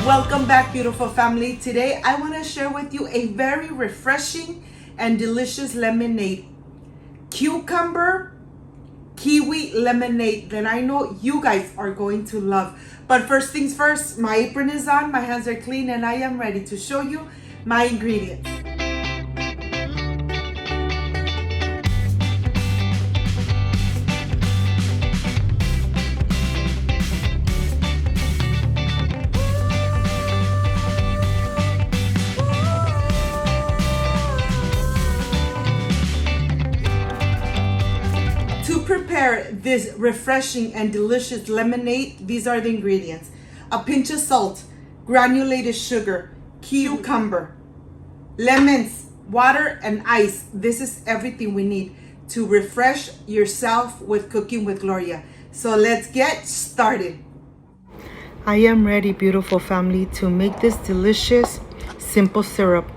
Welcome back, beautiful family. Today I want to share with you a very refreshing and delicious lemonade. Cucumber Kiwi Lemonade that I know you guys are going to love. But first things first, my apron is on, my hands are clean, and I am ready to show you my ingredients. To prepare this refreshing and delicious lemonade, these are the ingredients. A pinch of salt, granulated sugar, cucumber, lemons, water, and ice. This is everything we need to refresh yourself with Cooking with Gloria. So let's get started. I am ready, beautiful family, to make this delicious, simple syrup.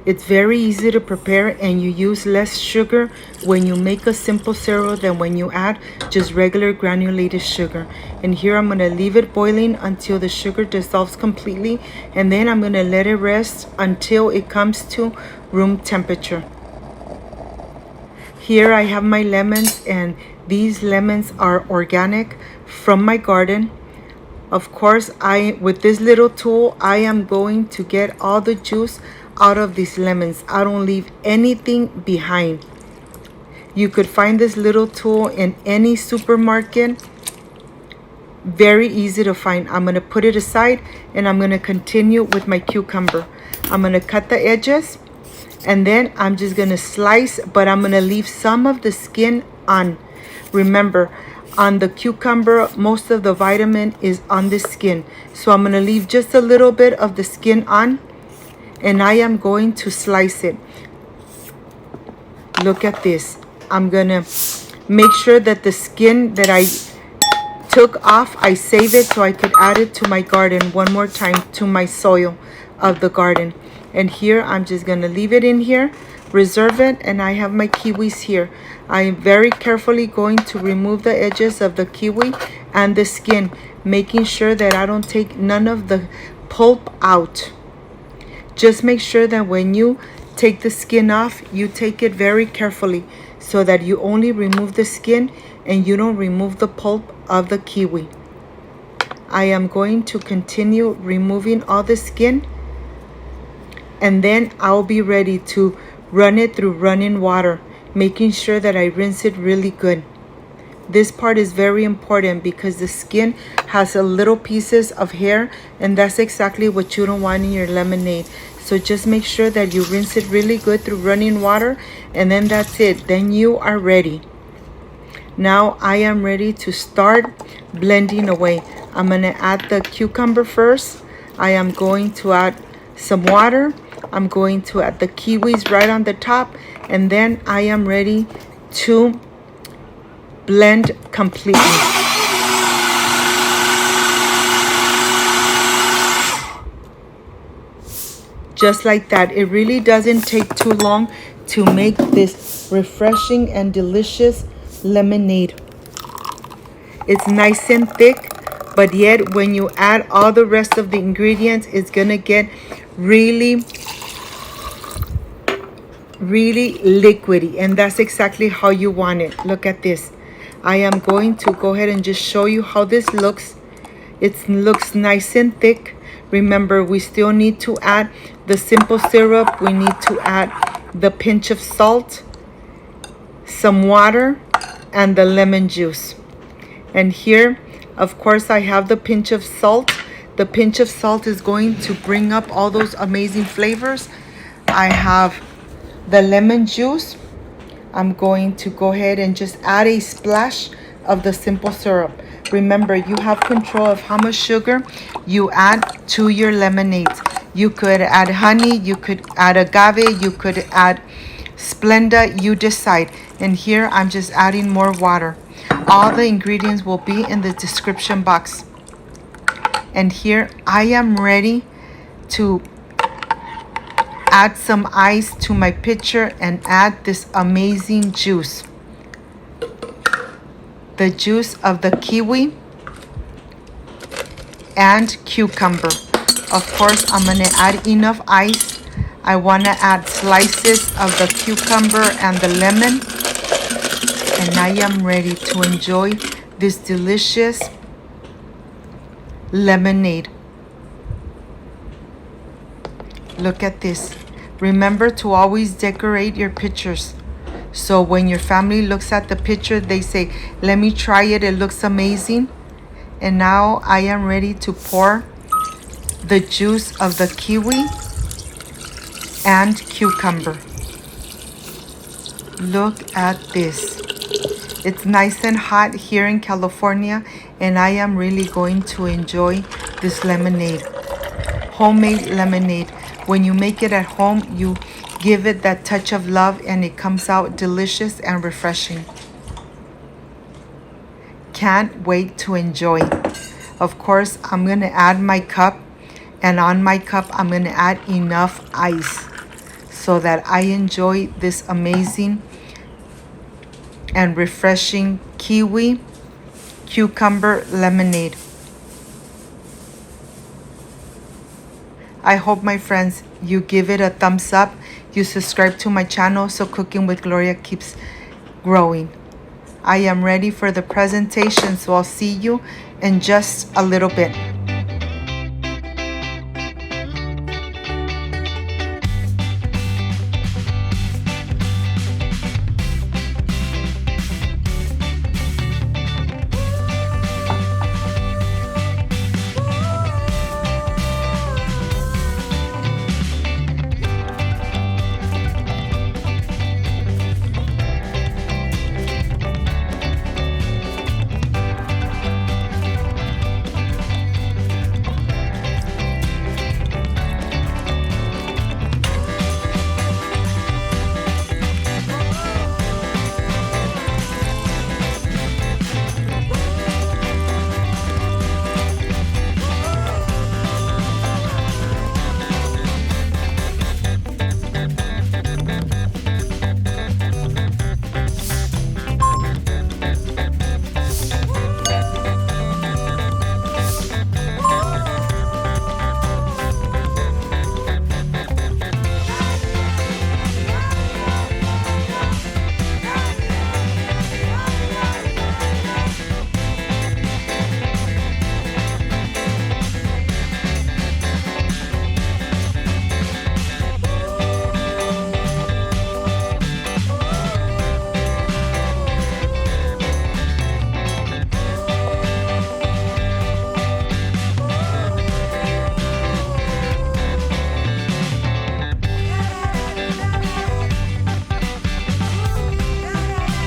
It's very easy to prepare and you use less sugar when you make a simple syrup than when you add just regular granulated sugar. And here I'm going to leave it boiling until the sugar dissolves completely, and then I'm going to let it rest until it comes to room temperature. Here I have my lemons, and these lemons are organic from my garden. Of course, with this little tool, I am going to get all the juice out of these lemons. I don't leave anything behind. You could find this little tool in any supermarket. Very easy to find. I'm going to put it aside and I'm going to continue with my cucumber. I'm going to cut the edges and then I'm just going to slice, but I'm going to leave some of the skin on. Remember, on the cucumber, most of the vitamin is on the skin. So I'm going to leave just a little bit of the skin on, and I am going to slice it. Look at this. I'm gonna make sure that the skin that I took off, I save it so I could add it to my garden one more time, to my soil of the garden. And here I'm just gonna leave it in here, reserve it, and I have my kiwis here. I am very carefully going to remove the edges of the kiwi and the skin, making sure that I don't take none of the pulp out. Just make sure that when you take the skin off, you take it very carefully so that you only remove the skin and you don't remove the pulp of the kiwi. I am going to continue removing all the skin, and then I'll be ready to run it through running water, making sure that I rinse it really good. This part is very important because the skin has a little pieces of hair, and that's exactly what you don't want in your lemonade. So just make sure that you rinse it really good through running water, and then that's it. Then you are ready. Now I am ready to start blending away. I'm going to add the cucumber first. I am going to add some water. I'm going to add the kiwis right on the top, and then I am ready to blend completely. Just like that. It really doesn't take too long to make this refreshing and delicious lemonade. It's nice and thick, but yet when you add all the rest of the ingredients, it's gonna get really liquidy, and that's exactly how you want it. Look at this. I am going to go ahead and just show you how this looks. It looks nice and thick. Remember, we still need to add the simple syrup. We need to add the pinch of salt, some water, and the lemon juice. And here, of course, I have the pinch of salt. The pinch of salt is going to bring up all those amazing flavors. I have the lemon juice. I'm going to go ahead and just add a splash of the simple syrup. Remember, you have control of how much sugar you add to your lemonades. You could add honey, you could add agave, you could add Splenda, you decide. And here I'm just adding more water. All the ingredients will be in the description box. And here I am ready to add some ice to my pitcher and add this amazing juice. The juice of the kiwi and cucumber. Of course, I'm gonna add enough ice. I wanna add slices of the cucumber and the lemon. And I am ready to enjoy this delicious lemonade. Look at this. Remember to always decorate your pictures. So when your family looks at the picture, they say, let me try it, it looks amazing. And now I am ready to pour the juice of the kiwi and cucumber. Look at this. It's nice and hot here in California, and I am really going to enjoy this lemonade. Homemade lemonade. When you make it at home, you give it that touch of love and it comes out delicious and refreshing. Can't wait to enjoy. Of course, I'm gonna add my cup, and on my cup, I'm gonna add enough ice so that I enjoy this amazing and refreshing kiwi cucumber lemonade. I hope, my friends, you give it a thumbs up. You subscribe to my channel so Cooking with Gloria keeps growing. I am ready for the presentation, so I'll see you in just a little bit.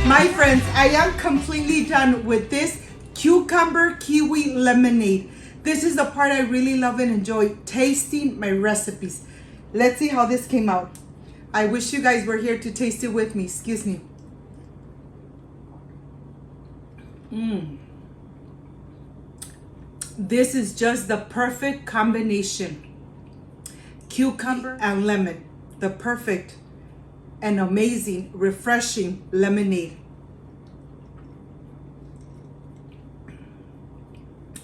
My friends, I am completely done with this cucumber kiwi lemonade. This is the part I really love and enjoy, tasting my recipes. Let's see how this came out. I wish you guys were here to taste it with me. Excuse me. This is just the perfect combination. Cucumber and lemon. The perfect and amazing, refreshing lemonade.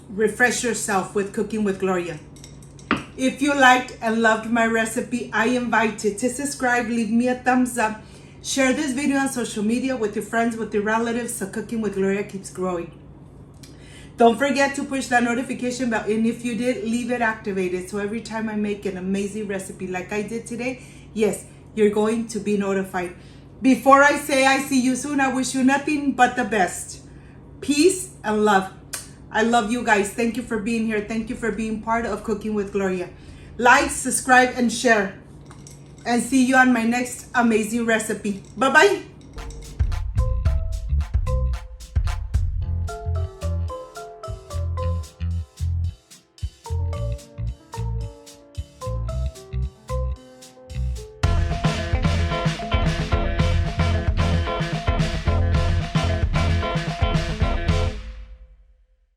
Refresh yourself with Cooking with Gloria. If you liked and loved my recipe, I invite you to subscribe, leave me a thumbs up, share this video on social media with your friends, with your relatives, so Cooking with Gloria keeps growing. Don't forget to push that notification bell, and if you did, leave it activated so every time I make an amazing recipe like I did today, yes, you're going to be notified. Before I say I see you soon, I wish you nothing but the best. Peace and love. I love you guys. Thank you for being here. Thank you for being part of Cooking with Gloria. Like, subscribe, and share. And see you on my next amazing recipe. Bye-bye.